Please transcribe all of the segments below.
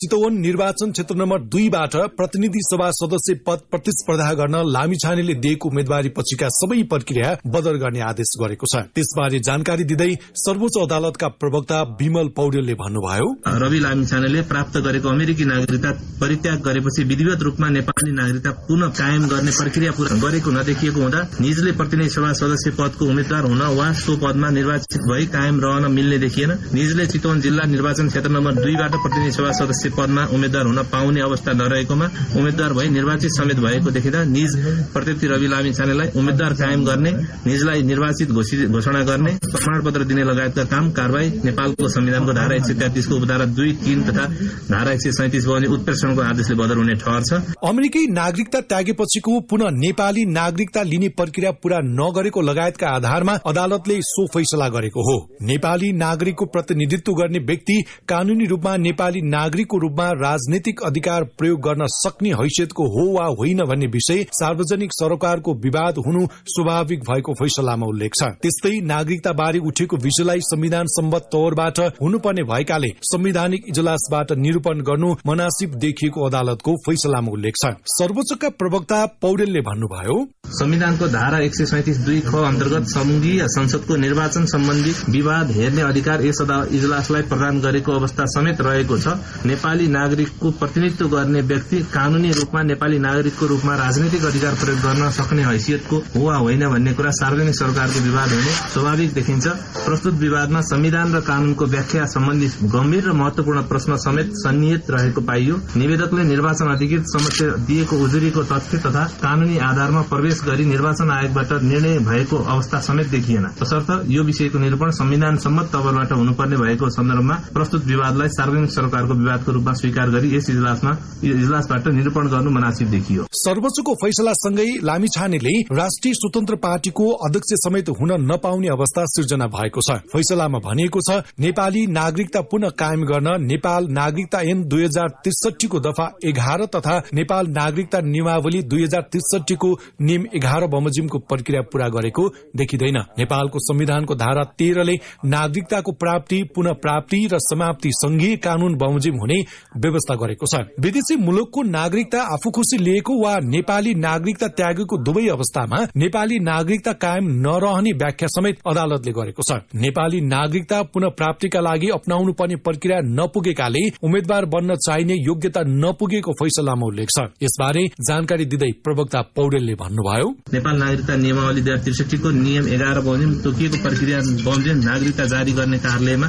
चितवन निर्वाचन क्षेत्र नम्बर 2 बाट प्रतिनिधि सभा सदस्य पद प्रतिस्पर्धा गर्न लामिछानेले दिएको उम्मेदवारी पछिका सबै प्रक्रिया बदर गर्ने आदेश गरेको छ। त्यसबारे जानकारी दिँदै सर्वोच्च अदालतका प्रवक्ता विमल पौडेलले भन्नुभयो, रवि लामिछानेले प्राप्त गरेको अमेरिकी नागरिकता परित्याग गरेपछि विधिवत रूपमा नेपाली नागरिकता पुनः कायम गर्ने प्रक्रिया पूरा गरेको नदेखिएको हुँदा निजले प्रतिनिधि सभा सदस्य पदको उम्मेद्वार हुन वा सो पदमा निर्वाचित भई कायम रहन मिल्ने देखिएन। निजले चितवन जिल्ला निर्वाचन क्षेत्र नम्बर 2 बाट प्रतिनिधि सभा सदस्य पदमा उम्मेद्वार हुन पाउने अवस्था नरहेकोमा उम्मेद्वार भई निर्वाचित समेत भएको देखिँदा निज प्रत्यक्ष रवि लामिछानेलाई उम्मेद्वार कायम गर्ने, निजलाई निर्वाचित घोषणा गर्ने, प्रमाणपत्र दिने लगायतका काम कारवाही नेपालको संविधानको धारा 133 को उपधारा 2, 3 तथा धारा 137 बग्ने उत्प्रेषणको आदेशले बदर हुने ठहर छ। अमेरिकी नागरिकता त्यागेपछिको पुनः नेपाली नागरिकता लिने प्रक्रिया पूरा नगरेको लगायतका आधारमा अदालतले सो फैसला गरेको हो। नेपाली नागरिकको प्रतिनिधित्व गर्ने व्यक्ति कानूनी रूपमा नेपाली नागरिकको रूपमा राजनीतिक अधिकार प्रयोग गर्न सक्ने हैसियतको हो वा होइन भन्ने विषय सार्वजनिक सरोकारको विवाद हुनु स्वाभाविक भएको फैसलामा उल्लेख छ। त्यस्तै नागरिकता बारे उठेको विषयलाई संविधान सम्बद्ध तौरबाट हुनुपर्ने भएकाले संवैधानिक इजलासबाट निरूपण गर्नु मनासिब देखिएको अदालतको फैसलामा उल्लेख छ। सर्वोच्चका प्रवक्ता पौडेलले भन्नुभयो, संविधानको धारा 137(2) ख अन्तर्गत संघीय संसदको निर्वाचन सम्बन्धी विवाद हेर्ने अधिकार यस इजलासलाई प्रदान गरेको अवस्था समेत रहेको छ। नेपाली नागरिकको प्रतिनिधित्व गर्ने व्यक्ति कानूनी रूपमा नेपाली नागरिकको रूपमा राजनीतिक अधिकार प्रयोग गर्न सक्ने हैसियतको हो वा होइन भन्ने कुरा सार्वजनिक सरकारको विवाद हुने स्वाभाविक देखिन्छ। प्रस्तुत विवादमा संविधान र कानूनको व्याख्या सम्बन्धी गम्भीर र महत्वपूर्ण प्रश्न समेत सन्निहित रहेको पाइयो। निवेदकले निर्वाचन अधिकृत समक्ष दिएको उजुरीको तथ्य तथा कानूनी आधारमा प्रवेश गरी निर्वाचन आयोगबाट निर्णय भएको अवस्था समेत देखिएन। तसर्थ यो विषयको निरूपण संविधान सम्मत तवरबाट हुनुपर्ने भएको सन्दर्भमा प्रस्तुत विवादलाई सार्वजनिक सरकारको विवादको रूपमा स्वीकार गरी यस इजलासबाट निरूपण गर्नु मनासिब देखियो। सर्वोच्चको फैसलासँगै लामिछानेले राष्ट्रिय स्वतन्त्र पार्टीको अध्यक्ष समेत हुन नपाउने अवस्था सिर्जना भएको छ। फैसलामा भनिएको छ, नेपाली नागरिकता पुनः कायम गर्न नेपाल नागरिकता ऐन 2063 को दफा 11 तथा नेपाल नागरिकता नियमावली 2063 को नियम 11 बमोजिमको प्रक्रिया पूरा गरेको देखिँदैन। नेपालको संविधानको धारा 13 ले नागरिकताको प्राप्ति, पुनः प्राप्ति र समाप्ति संघीय कानून बमोजिम हुने व्यवस्था गरेको छ। विदेशी मुलुकको नागरिकता आफू खुशी लिएको वा नेपाली नागरिकता त्यागेको दुवै अवस्थामा नेपाली नागरिकता कायम नरहने व्याख्या समेत अदालतले गरेको छ। नेपाली नागरिकता पुनः प्राप्तिका लागि अपनाउनु पर्ने प्रक्रिया नपुगेकाले उम्मेद्वार बन्न चाहिने योग्यता नपुगेको फैसलामा उल्लेख छ। यसबारे जानकारी दिँदै प्रवक्ता पौडेलले भन्नुभयो, नेपाल नागरिकता नियमावली 2063 को नियम 11 बमोजिम तोकिएको प्रक्रिया बमोजिम नागरिकता जारी गर्ने कार्यालयमा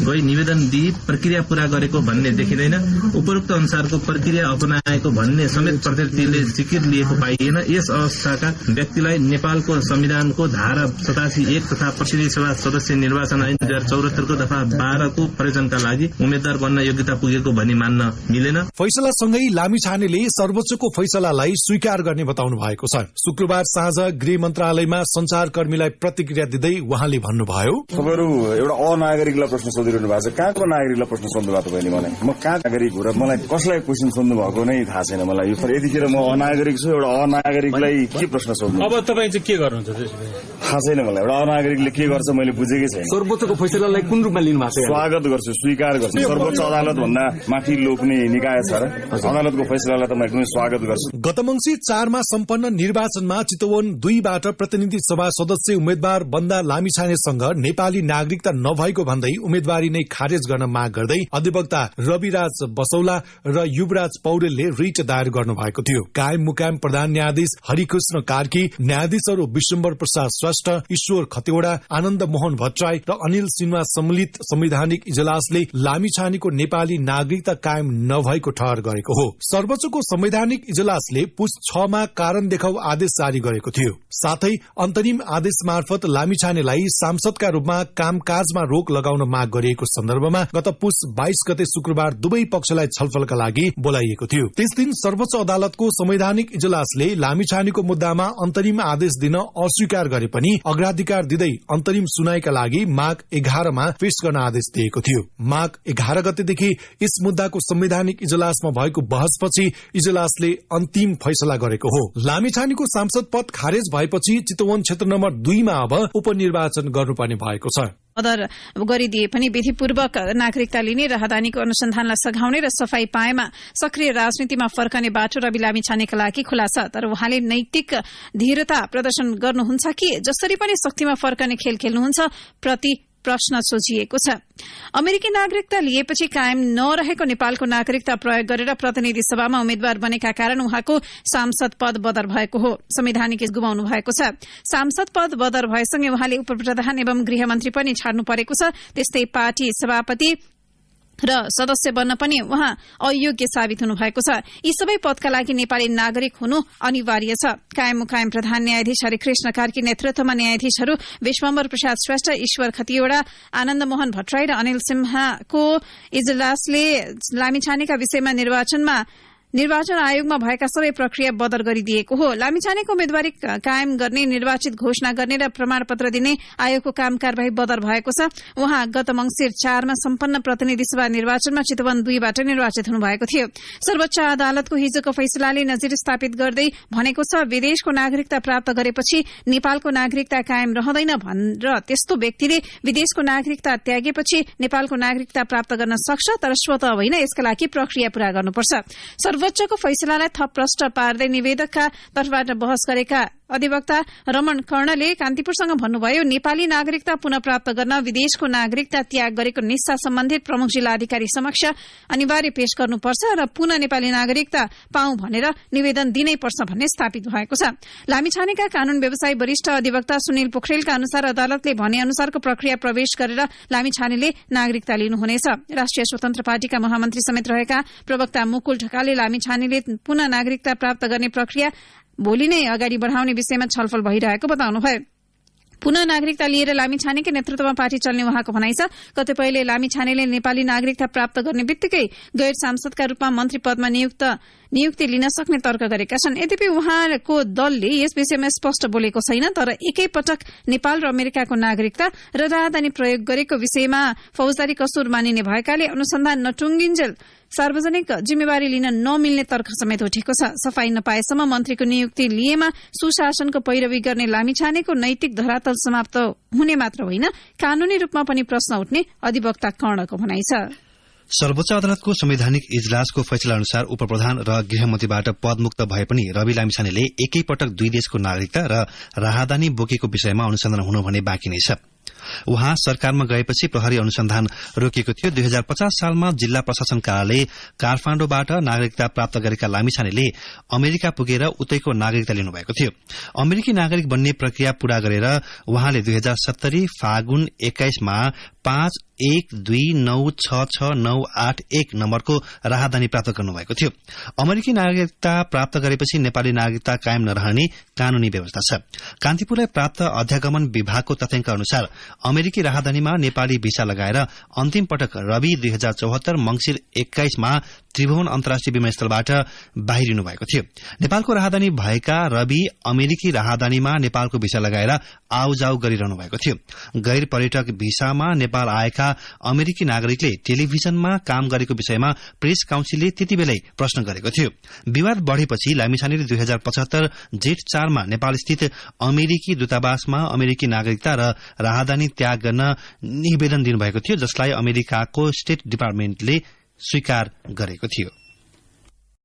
गई निवेदन दिई प्रक्रिया पूरा गरेको भन्ने देखिँदैन। उपरोक्त अनुसारको प्रक्रिया अपनाएको भन्ने समेत प्रत्यक्षले जिकिर लिएको पाइएन। यस अवस्थाका व्यक्तिलाई नेपालको संविधानको धारा 87(1) तथा प्रतिनिधि सभा सदस्य निर्वाचन ऐन 2074 को दफा 12 को प्रयोजनका लागि उम्मेद्वार बन्न योग्यता पुगेको भनी मान्न मिलेन। फैसलासँगै लामिछानेले सर्वोच्चको फैसलालाई स्वीकार गर्ने बताउनु भएको छ। शुक्रबार साँझ गृह मन्त्रालयमा संचारकर्मीलाई प्रतिक्रिया दिँदै उहाँले भन्नुभयो, तपाईहरु एउटा अनागरिकलाई प्रश्न सोधिरहनु भएको छ। कहाँको नागरिकलाई प्रश्न सोध्नु भएको तपाईले? मलाई म कहाँ नागरिक हो र मलाई कसलाई क्वेसन सोध्नु भएको नै थाहा छैन। मलाई यो यतिखेर म अनागरिक छु, एउटा अनागरिकलाई के प्रश्न सोध्नु? अब तपाईँ चाहिँ के गर्नुहुन्छ? थाहा छैन मलाई। एउटा अनागरिकले के गर्छ मैले बुझेकै छैन। सर्वोच्चको फैसलालाई कुन रूपमा लिनु भएको छ? स्वागत गर्छु, स्वीकार गर्छु। सर्वोच्च अदालत भन्दा माथि लोक्ने निकाय छ र अदालतको फैसलालाई त म एकदमै स्वागत गर्छु। गत मङ्सिर 4 मा सम्पन्न निर्वाचनमा चितवन 2 बाट प्रतिनिधि सभा सदस्य उम्मेद्वार बन्दा लामिछानेसँग नेपाली नागरिकता नभएको भन्दै उम्मेदवारी नै खारेज गर्न माग गर्दै अधिवक्ता रविराज बसौला र युवराज पौडेलले रिट दायर गर्नु भएको थियो। कायम मुकायम प्रधान न्यायाधीश हरिकृष्ण कार्की, न्यायाधीशहरू विश्वम्बर प्रसाद श्रेष्ठ, ईश्वर खतिवड़ा, आनन्द मोहन भट्टराई र अनिल सिन्हा सम्मिलित संवैधानिक इजलासले लामिछानेको नेपाली नागरिकता कायम नभएको ठहर गरेको हो। सर्वोच्चको संवैधानिक इजलासले पुस 6 मा कारण देखाउ आदेश जारी गरेको थियो। साथै अन्तरिम आदेश मार्फत लामिछानेलाई सांसदका रूपमा कामकाजमा रोक लगाउन माग गरिएको सन्दर्भमा गत पुस 22 गते शुक्रबार दुवै पक्षलाई छलफलका लागि बोलाइएको थियो। त्यस दिन सर्वोच्च अदालतको संवैधानिक इजलासले लामिछानेको मुद्दामा अन्तरिम आदेश दिन अस्वीकार गरे पनि अग्राधिकार दिँदै अन्तरिम सुनाइका लागि माघ 11 मा पेश गर्न आदेश दिएको थियो। माघ 11 गतेदेखि यस मुद्दाको संवैधानिक इजलासमा भएको बहसपछि इजलासले अन्तिम फैसला गरेको हो। लामिछानेको सांसद पद खारेज भएपछि चितवन क्षेत्र नम्बर 2 मा अब उपनिर्वाचन गर्नुपर्ने भएको छ। मदर गरिदिए पनि विधिपूर्वक नागरिकता लिने, राहदानीको अनुसन्धानलाई सघाउने र सफाई पाएमा सक्रिय राजनीतिमा फर्कने बाटो रवि लामिछानेका लागि खुला छ। तर उहाँले नैतिक धीरता प्रदर्शन गर्नुहुन्छ कि जसरी पनि शक्तिमा फर्कने खेल खेल्नुहुन्छ प्रति प्रश्न सोचिएको छ। अमेरिकी नागरिकता लिएपछि कायम नरहेको नेपालको नागरिकता प्रयोग गरेर प्रतिनिधि सभामा उम्मेद्वार बनेका कारण उहाँको सांसद पद बदर भएको हो। संवैधानिक गुमाउनु भएको छ। सांसद पद बदर भएसँगै उहाँले उपप्रधान एवं गृहमन्त्री पनि छाड्नु परेको छ। त्यस्तै पार्टी सभापति र सदस्य बन्न पनि उहाँ अयोग्य साबित हुनु भएको छ। यी सबै पदका लागि नेपाली नागरिक हुनु अनिवार्य छ। कायम मुकायम प्रधान न्यायाधीश हरिकृष्ण कार्की नेतृत्वमा न्यायाधीशहरू विश्वम्भर प्रसाद श्रेष्ठ, ईश्वर खतिवड़ा, आनन्द मोहन भट्टराई र अनिल सिन्हाको इजलासले लामिछानेका विषयमा निर्वाचन आयोगमा भएका सबै प्रक्रिया बदर गरिदिएको हो। लामिछानेको उम्मेद्वारी कायम गर्ने, निर्वाचित घोषणा गर्ने र प्रमाणपत्र दिने आयोगको काम कार्यवाही बदर भएको छ। उहाँ गत मंसिर 4 मा सम्पन्न प्रतिनिधि सभा निर्वाचनमा चितवन 2 बाट निर्वाचित हुनुभएको थियो। सर्वोच्च अदालतको हिजोको फैसलाले नजिर स्थापित गर्दै भनेको छ विदेशको नागरिकता प्राप्त गरेपछि नेपालको नागरिकता कायम रहँदैन र त्यस्तो व्यक्तिले विदेशको नागरिकता त्यागेपछि नेपालको नागरिकता प्राप्त गर्न सक्छ, तर स्वतः होइन, यसका लागि प्रक्रिया पूरा गर्नुपर्छ। सर्वोच्चको फैसलालाई थप प्रष्ट पार्दै निवेदकका तर्फबाट बहस गरेका अधिवक्ता रमण कर्णले कान्तिपुरसँग भन्नुभयो, नेपाली नागरिकता पुनः प्राप्त गर्न विदेशको नागरिकता त्याग गरेको निस्सा सम्बन्धित प्रमुख जिल्ला अधिकारी समक्ष अनिवार्य पेश गर्नुपर्छ र पुनः नेपाली नागरिकता पाऊँ भनेर निवेदन दिनै पर्छ भन्ने स्थापित भएको छ। लामिछानेका कानून व्यवसायी वरिष्ठ अधिवक्ता सुनिल पोखरेलका अनुसार अदालतले भने अनुसारको प्रक्रिया प्रवेश गरेर लामिछानेले नागरिकता लिनुहुनेछ। राष्ट्रिय स्वतन्त्र पार्टीका महामन्त्री समेत रहेका प्रवक्ता मुकुल ढकालले लामिछानेले पुनः नागरिकता प्राप्त गर्ने प्रक्रिया भोलि नै अगाडि बढ़ाउने विषयमा छलफल भइरहेको बताउनुभयो। पुनः नागरिकता लिएर लामिछानेकै नेतृत्वमा पार्टी चल्ने उहाँको भनाइ छ। कतिपयले लामिछानेले नेपाली नागरिकता प्राप्त गर्ने बित्तिकै गैर सांसदका रूपमा मन्त्री पदमा नियुक्ति लिन सक्ने तर्क गरेका छन्। यद्यपि उहाँको दलले यस विषयमा स्पष्ट बोलेको छैन, तर एकैपटक नेपाल र अमेरिकाको नागरिकता र राहदानी प्रयोग गरेको विषयमा फौजदारी कसुर मानिने भएकाले अनुसन्धान नटुङ्गिन्जेल सार्वजनिक जिम्मेवारी लिन नमिल्ने तर्क समेत उठेको छ। सफाई नपाएसम्म मन्त्रीको नियुक्ति लिएमा सुशासनको पैरवी गर्ने लामिछानेको नैतिक धरातल समाप्त हुने मात्र होइन, कानूनी रूपमा पनि प्रश्न उठ्ने अधिवक्ता कर्णको भनाइ छ। सर्वोच्च अदालतको संवैधानिक इजलासको फैसला अनुसार उपप्रधान र गृहमन्त्रीबाट पदमुक्त भए पनि रवि लामिछानेले एकैपटक 2 देशको नागरिकता र राहदानी बोकेको विषयमा अनुसन्धान हुनु भने बाँकी नै छ। उहाँ सरकारमा गएपछि प्रहरी अनुसन्धान रोकिएको थियो। 2050 सालमा जिल्ला प्रशासन कार्यालय काठमाडौँबाट नागरिकता प्राप्त गरेका लामिछानेले अमेरिका पुगेर उतैको नागरिकता लिनुभएको थियो। अमेरिकी नागरिक बन्ने प्रक्रिया पूरा गरेर उहाँले 2070 फागुन 21 मा 51296698 नम्बरको राहदानी प्राप्त गर्नुभएको थियो। अमेरिकी नागरिकता प्राप्त गरेपछि नेपाली नागरिकता कायम नरहने कानूनी व्यवस्था छ। कान्तिपुरलाई प्राप्त अध्यागमन विभागको तथ्याङ्क अनुसार अमेरिकी राहदानीमा नेपाली भिसा लगाएर अन्तिम पटक रवि 2074 मंसिर 21 मा त्रिभुवन अन्तर्राष्ट्रिय विमानस्थलबाट बाहिरिनु भएको थियो। नेपालको राहदानी भएका रवि अमेरिकी राहदानीमा नेपालको भिसा लगाएर आउजाउ गरिरहनु भएको थियो। गैर पर्यटक भिसामा नेपाल आएका अमेरिकी नागरिकले टेलिभिजनमा काम गरेको विषयमा प्रेस काउन्सिलले त्यतिबेलै प्रश्न गरेको थियो। विवाद बढ़ेपछि लामिछानेले 2075 जेठ 4 मा नेपालस्थित अमेरिकी दूतावासमा अमेरिकी नागरिकता र राहदानी त्याग गर्न निवेदन दिनुभएको थियो, जसलाई अमेरिकाको स्टेट डिपार्टमेन्टले स्वीकार गरेको थियो।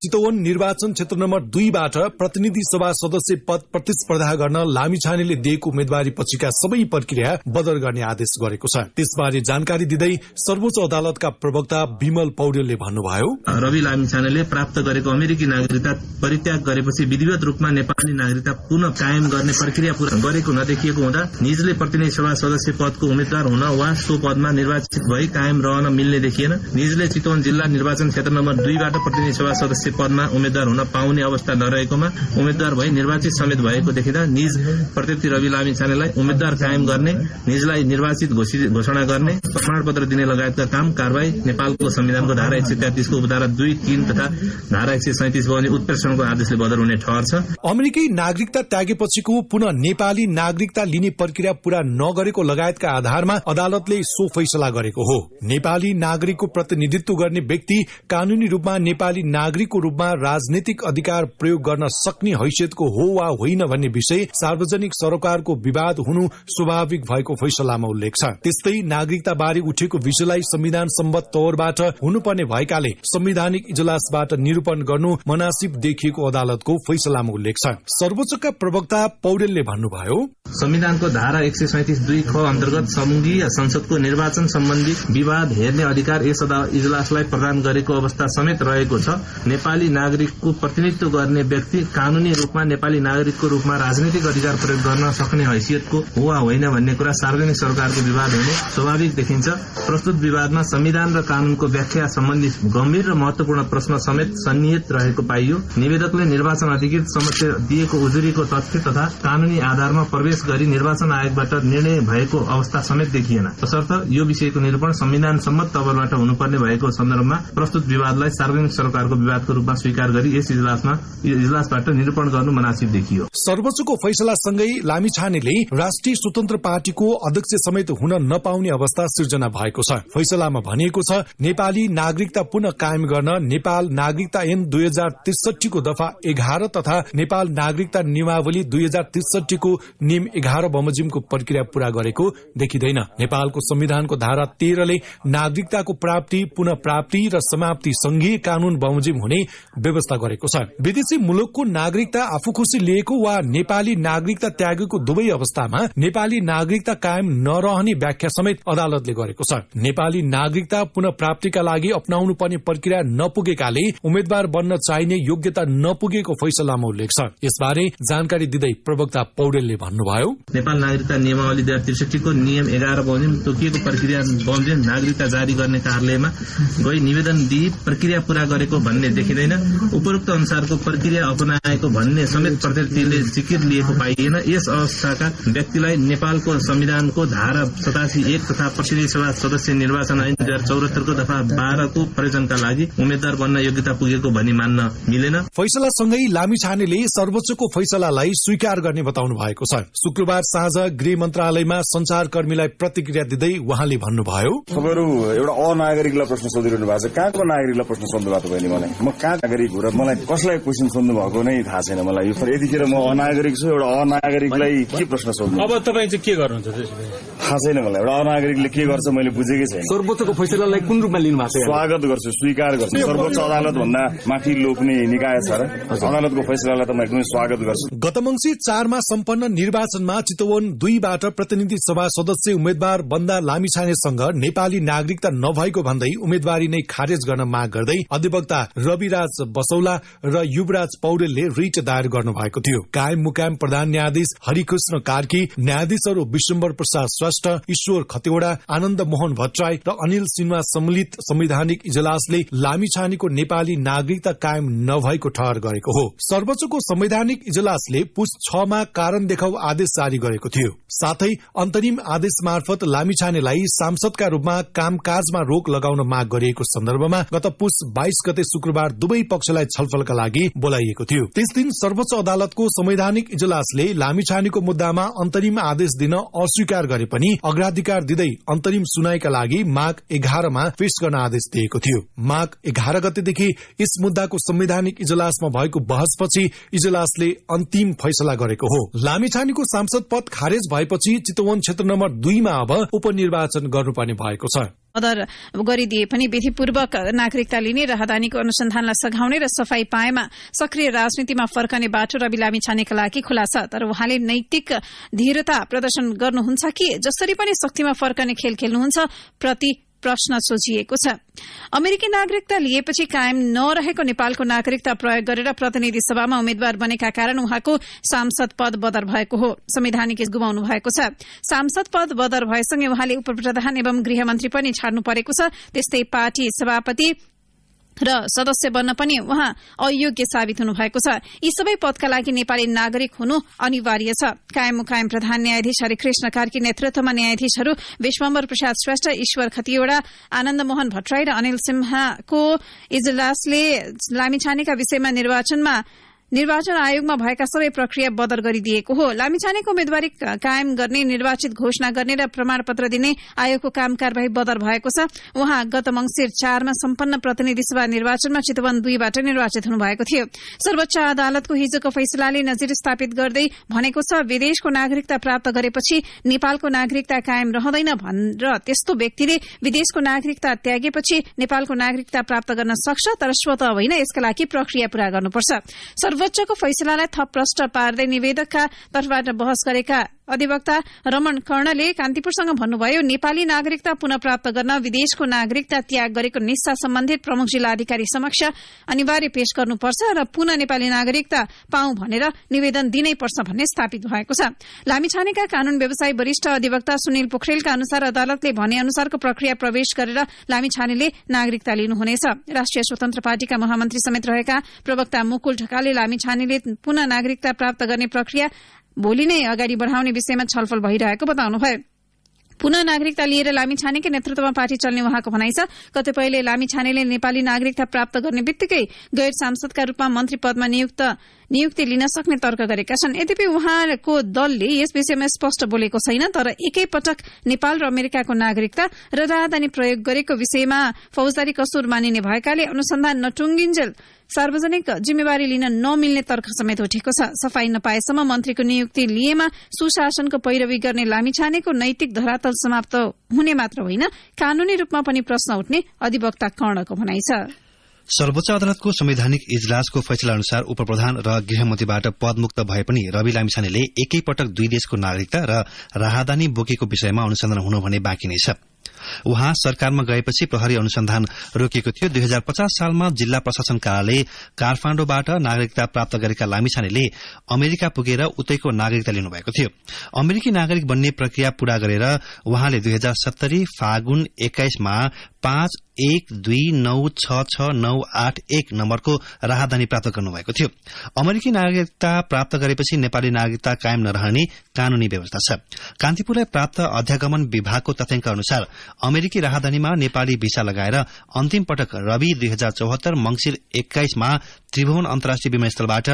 चितवन निर्वाचन क्षेत्र नम्बर 2 बाट प्रतिनिधि सभा सदस्य पद प्रतिस्पर्धा गर्न लामिछानेले दिएको उम्मेदवारी पछिका सबै प्रक्रिया बदर गर्ने आदेश गरेको छ। त्यसबारे जानकारी दिँदै सर्वोच्च अदालतका प्रवक्ता विमल पौडेलले भन्नुभयो, रवि लामिछानेले प्राप्त गरेको अमेरिकी नागरिकता परित्याग गरेपछि विधिवत रूपमा नेपाली नागरिकता पुनः कायम गर्ने प्रक्रिया पूरा गरेको नदेखिएको हुँदा निजले प्रतिनिधि सभा सदस्य पदको उम्मेद्वार हुन वा सो पदमा निर्वाचित भई कायम रहन मिल्ने देखिएन। निजले चितवन जिल्ला निर्वाचन क्षेत्र नम्बर 2 बाट प्रतिनिधि सभा सदस्य पदमा उम्मेद्वार हुन पाउने अवस्था नरहेकोमा उम्मेद्वार भई निर्वाचित समेत भएको देखिँदा निज प्रत्यक्ष रवि लामिछानेलाई उम्मेद्वार कायम गर्ने, निजलाई निर्वाचित घोषणा गर्ने, प्रमाणपत्र दिने लगायतका काम कारवाही नेपालको संविधानको धारा 133 को उपधारा 2, 3 तथा धारा 137 बग्ने उत्प्रेषणको आदेशले बदर हुने ठहर छ। अमेरिकी नागरिकता त्यागेपछिको पुनः नेपाली नागरिकता लिने प्रक्रिया पूरा नगरेको लगायतका आधारमा अदालतले सो फैसला गरेको हो। नेपाली नागरिकको प्रतिनिधित्व गर्ने व्यक्ति कानूनी रूपमा नेपाली नागरिकको रूपमा राजनीतिक अधिकार प्रयोग गर्न सक्ने हैसियतको हो वा होइन भन्ने विषय सार्वजनिक सरोकारको विवाद हुनु स्वाभाविक भएको फैसलामा उल्लेख छ। त्यस्तै नागरिकता बारे उठेको विषयलाई संविधान सम्बद्ध तौरबाट हुनुपर्ने भएकाले संवैधानिक इजलासबाट निरूपण गर्नु मनासिब देखिएको अदालतको फैसलामा उल्लेख छ। सर्वोच्चका प्रवक्ता पौडेलले भन्नुभयो, संविधानको धारा 137(2) ख अन्तर्गत संघीय संसदको निर्वाचन सम्बन्धी विवाद हेर्ने अधिकार यस इजलासलाई प्रदान गरेको अवस्था समेत रहेको छ। नेपाली नागरिकको प्रतिनिधित्व गर्ने व्यक्ति कानूनी रूपमा नेपाली नागरिकको रूपमा राजनीतिक अधिकार प्रयोग गर्न सक्ने हैसियतको हो वा होइन भन्ने कुरा सार्वजनिक सरकारको विवाद हुने स्वाभाविक देखिन्छ। प्रस्तुत विवादमा संविधान र कानूनको व्याख्या सम्बन्धी गम्भीर र महत्वपूर्ण प्रश्न समेत सन्निहित रहेको पाइयो। निवेदकले निर्वाचन अधिकृत समक्ष दिएको उजुरीको तथ्य तथा कानूनी आधारमा प्रवेश गरी निर्वाचन आयोगबाट निर्णय भएको अवस्था समेत देखिएन। तसर्थ यो विषयको निरूपण संविधान सम्मत तवरबाट हुनुपर्ने भएको सन्दर्भमा प्रस्तुत विवादलाई सार्वजनिक सरकारको विवादको रूपमा स्वीकार गरी यस इजलासबाट निरूपण गर्नु मनासिब देखियो। सर्वोच्चको फैसलासँगै लामिछानेले राष्ट्रिय स्वतन्त्र पार्टीको अध्यक्ष समेत हुन नपाउने अवस्था सिर्जना भएको छ। फैसलामा भनिएको छ, नेपाली नागरिकता पुनः कायम गर्न नेपाल नागरिकता ऐन 2063 को दफा 11 तथा नेपाल नागरिकता नियमावली 2063 को नियम 11 बमोजिमको प्रक्रिया पूरा गरेको देखिँदैन। नेपालको संविधानको धारा 13 ले नागरिकताको प्राप्ति, पुनः प्राप्ति र समाप्ति संघीय कानून बमोजिम हुने व्यवस्था गरेको छ। विदेशी मुलुकको नागरिकता आफू खुशी लिएको वा नेपाली नागरिकता त्यागेको दुवै अवस्थामा नेपाली नागरिकता कायम नरहने व्याख्या समेत अदालतले गरेको छ। नेपाली नागरिकता पुनः प्राप्तिका लागि अपनाउनु पर्ने प्रक्रिया नपुगेकाले उम्मेद्वार बन्न चाहिने योग्यता नपुगेको फैसलामा उल्लेख छ। यसबारे जानकारी दिँदै प्रवक्ता पौडेलले भन्नुभयो, नेपाल नागरिकता नियमावली 2063 को नियम 11 बमोजिम तोकिएको प्रक्रिया बमोजिम नागरिकता जारी गर्ने कार्यालयमा गई निवेदन दिई प्रक्रिया पूरा गरेको भन्ने देखिँदैन। उपरोक्त अनुसारको प्रक्रिया अपनाएको भन्ने समेत प्रत्येकले जिकिर लिएको पाइएन। यस अवस्थाका व्यक्तिलाई नेपालको संविधानको धारा 87(1) तथा प्रतिनिधि सभा सदस्य निर्वाचन ऐन 2074 को दफा 12 को प्रयोजनका लागि उम्मेद्वार बन्न योग्यता पुगेको भनी मान्न मिलेन। फैसलासँगै लामिछानेले सर्वोच्चको फैसलालाई स्वीकार गर्ने बताउनु भएको छ। शुक्रबार साँझ गृह मन्त्रालयमा संचारकर्मीलाई प्रतिक्रिया दिँदै उहाँले भन्नुभयो, तपाईँहरू एउटा अनागरिकलाई प्रश्न सोधिरहनु भएको छ। कहाँको नागरिकलाई प्रश्न सोध्नु भएको तपाईले? म कहाँ नागरिक हो र मलाई कसलाई क्वेसन सोध्नु भएको नै थाहा छैन मलाई। यतिखेर म अनागरिक छु, एउटा अनागरिकलाई के प्रश्न सोध्नु? अब तपाईँ चाहिँ के गर्नुहुन्छ? थाहा छैन मलाई। एउटा अनागरिकले के गर्छ मैले बुझेकै छैन। सर्वोच्चको फैसलालाई कुन रूपमा लिनु भएको छ? स्वागत गर्छु, स्वीकार गर्छु। सर्वोच्च अदालत भन्दा माथि लोक्ने निकाय छ र अदालतको फैसलालाई त म एकदमै स्वागत गर्छु। गत मंसिर 4 मा सम्पन्न निर्वाचनमा चितवन 2 बाट प्रतिनिधि सभा सदस्य उम्मेद्वार बन्दा लामिछानेसँग नेपाली नागरिकता नभएको भन्दै उम्मेदवारी नै खारेज गर्न माग गर्दै अधिवक्ता रविराज बसौला र युवराज पौडेलले रिट दायर गर्नु भएको थियो। कायम मुकायम प्रधान न्यायाधीश हरिकृष्ण कार्की, न्यायाधीशहरू विश्वम्बर प्रसाद श्रेष्ठ, ईश्वर खतिवड़ा, आनन्द मोहन भट्टराई र अनिल सिन्हा सम्मिलित संवैधानिक इजलासले लामिछानेको नेपाली नागरिकता कायम नभएको ठहर गरेको हो। सर्वोच्चको संवैधानिक इजलासले पुस 6 मा कारण देखाउ आदेश जारी गरेको थियो। साथै अन्तरिम आदेश मार्फत लामिछानेलाई सांसदका रूपमा कामकाजमा रोक लगाउन माग गरिएको सन्दर्भमा गत पुस 22 गते शुक्रबार दुवै पक्षलाई छलफलका लागि बोलाइएको थियो। त्यस दिन सर्वोच्च अदालतको संवैधानिक इजलासले लामिछानेको मुद्दामा अन्तरिम आदेश दिन अस्वीकार गरे पनि अग्राधिकार दिँदै अन्तरिम सुनाइका लागि माघ 11 मा पेश गर्न आदेश दिएको थियो। माघ 11 गतेदेखि यस मुद्दाको संवैधानिक इजलासमा भएको बहसपछि इजलासले अन्तिम फैसला गरेको हो। लामिछानेको सांसद पद खारेज भएपछि चितवन क्षेत्र नम्बर 2 मा अब उपनिर्वाचन गर्नुपर्ने भएको छ। मदर गरिदिए पनि विधिपूर्वक नागरिकता लिने, राहदानीको अनुसन्धानलाई सघाउने र सफाई पाएमा सक्रिय राजनीतिमा फर्कने बाटो रवि लामिछानेका लागि खुला छ। तर उहाँले नैतिक धीरता प्रदर्शन गर्नुहुन्छ कि जसरी पनि शक्तिमा फर्कने खेल खेल्नुहुन्छ प्रति प्रश्न सोचिएको छ। अमेरिकी नागरिकता लिएपछि कायम नरहेको नेपालको नागरिकता प्रयोग गरेर प्रतिनिधि सभामा उम्मेद्वार बनेका कारण उहाँको सांसद पद बदर भएको हो। संवैधानिक गुमाउनु भएको छ। सांसद पद बदर भएसँगै उहाँले उपप्रधान एवं गृहमन्त्री पनि छाड्नु परेको छ। त्यस्तै पार्टी सभापति र सदस्य बन्न पनि उहाँ अयोग्य साबित हुनु भएको छ। यी सबै पदका लागि नेपाली नागरिक हुनु अनिवार्य छ। कायम मुकायम प्रधान न्यायाधीश हरिकृष्ण कार्की नेतृत्वमा न्यायाधीशहरू विश्वम्बर प्रसाद श्रेष्ठ, ईश्वर खतिवड़ा, आनन्द मोहन भट्टराई र अनिल सिन्हाको इजलासले लामिछानेका विषयमा निर्वाचन आयोगमा भएका सबै प्रक्रिया बदर गरिदिएको हो। लामिछानेको उम्मेद्वारी कायम गर्ने, निर्वाचित घोषणा गर्ने र प्रमाणपत्र दिने आयोगको काम कार्यवाही बदर भएको छ। उहाँ गत मंसिर 4 मा सम्पन्न प्रतिनिधि सभा निर्वाचनमा चितवन 2 बाट निर्वाचित हुनुभएको थियो। सर्वोच्च अदालतको हिजोको फैसलाले नजिर स्थापित गर्दै भनेको छ, विदेशको नागरिकता प्राप्त गरेपछि नेपालको नागरिकता कायम रहँदैन र त्यस्तो व्यक्तिले विदेशको नागरिकता त्यागेपछि नेपालको नागरिकता प्राप्त गर्न सक्छ, तर स्वतः होइन, यसका लागि प्रक्रिया पूरा गर्नुपर्छ। सर्वोच्चको फैसलालाई थप प्रष्ट पार्दै निवेदकका तर्फबाट बहस गरेका अधिवक्ता रमण कर्णले कान्तिपुरसँग भन्नुभयो, नेपाली नागरिकता पुनः प्राप्त गर्न विदेशको नागरिकता त्याग गरेको निस्सा सम्बन्धित प्रमुख जिल्ला अधिकारी समक्ष अनिवार्य पेश गर्नुपर्छ र पुनः नेपाली नागरिकता पाऊँ भनेर निवेदन दिनै पर्छ भन्ने स्थापित भएको छ। लामिछानेका कानून व्यवसायी वरिष्ठ अधिवक्ता सुनिल पोखरेलका अनुसार अदालतले भने अनुसारको प्रक्रिया प्रवेश गरेर लामिछानेले नागरिकता लिनुहुनेछ। राष्ट्रिय स्वतन्त्र पार्टीका महामन्त्री समेत रहेका प्रवक्ता मुकुल ढकालले लामिछानेले पुनः नागरिकता प्राप्त गर्ने प्रक्रिया भोलि नै अगाडि बढ़ाउने विषयमा छलफल भइरहेको बताउनुभयो। पुनः नागरिकता लिएर लामिछानेकै नेतृत्वमा पार्टी चल्ने उहाँको भनाइ छ। कतिपयले लामिछानेले नेपाली नागरिकता प्राप्त गर्ने बित्तिकै गैर सांसदका रूपमा मन्त्री पदमा नियुक्ति लिन सक्ने तर्क गरेका छन्। यद्यपि उहाँको दलले यस विषयमा स्पष्ट बोलेको छैन, तर एकैपटक नेपाल र अमेरिकाको नागरिकता र राहदानी प्रयोग गरेको विषयमा फौजदारी कसुर मानिने भएकाले अनुसन्धान नटुङ्गिन्जेल सार्वजनिक जिम्मेवारी लिन नमिल्ने तर्क समेत उठेको छ। सफाई नपाएसम्म मन्त्रीको नियुक्ति लिएमा सुशासनको पैरवी गर्ने लामिछानेको नैतिक धरातल समाप्त हुने मात्र होइन, कानूनी रूपमा पनि प्रश्न उठ्ने अधिवक्ता कर्णको भनाइ छ। सर्वोच्च अदालतको संवैधानिक इजलासको फैसला अनुसार उपप्रधान र गृहमन्त्रीबाट पदमुक्त भए पनि रवि लामिछानेले एकैपटक 2 देशको नागरिकता र राहदानी बोकेको विषयमा अनुसन्धान हुनु भने बाँकी नै छ। उहाँ सरकारमा गएपछि प्रहरी अनुसन्धान रोकिएको थियो। 2050 सालमा जिल्ला प्रशासन कार्यालय काठमाडौँबाट नागरिकता प्राप्त गरेका लामिछानेले अमेरिका पुगेर उतैको नागरिकता लिनुभएको थियो। अमेरिकी नागरिक बन्ने प्रक्रिया पूरा गरेर उहाँले 2070 फागुन 21 मा 51296698 नम्बरको राहदानी प्राप्त गर्नुभएको थियो। अमेरिकी नागरिकता प्राप्त गरेपछि नेपाली नागरिकता कायम नरहने कानूनी व्यवस्था छ। कान्तिपुरलाई प्राप्त अध्यागमन विभागको तथ्याङ्क अनुसार अमेरिकी राहदानीमा नेपाली भिसा लगाएर अन्तिम पटक रवि 2074 मंसिर 21 मा त्रिभुवन अन्तर्राष्ट्रिय विमानस्थलबाट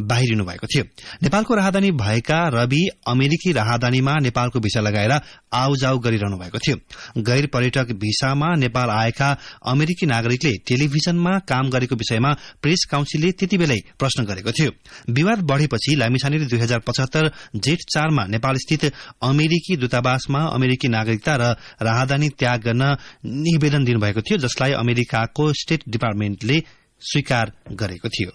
बाहिरिनु भएको थियो। नेपालको राहदानी भएका रवि अमेरिकी राहदानीमा नेपालको भिसा लगाएर आउजाउ गरिरहनु भएको थियो। गैर पर्यटक भिसामा नेपाल आएका अमेरिकी नागरिकले टेलिभिजनमा काम गरेको विषयमा प्रेस काउन्सिलले त्यतिबेलै प्रश्न गरेको थियो। विवाद बढ़ेपछि लामिछानेले 2075 जेठ 4 मा नेपालस्थित अमेरिकी दूतावासमा अमेरिकी नागरिकता र राहदानी त्याग गर्न निवेदन दिनुभएको थियो, जसलाई अमेरिकाको स्टेट डिपार्टमेन्टले स्वीकार गरेको थियो।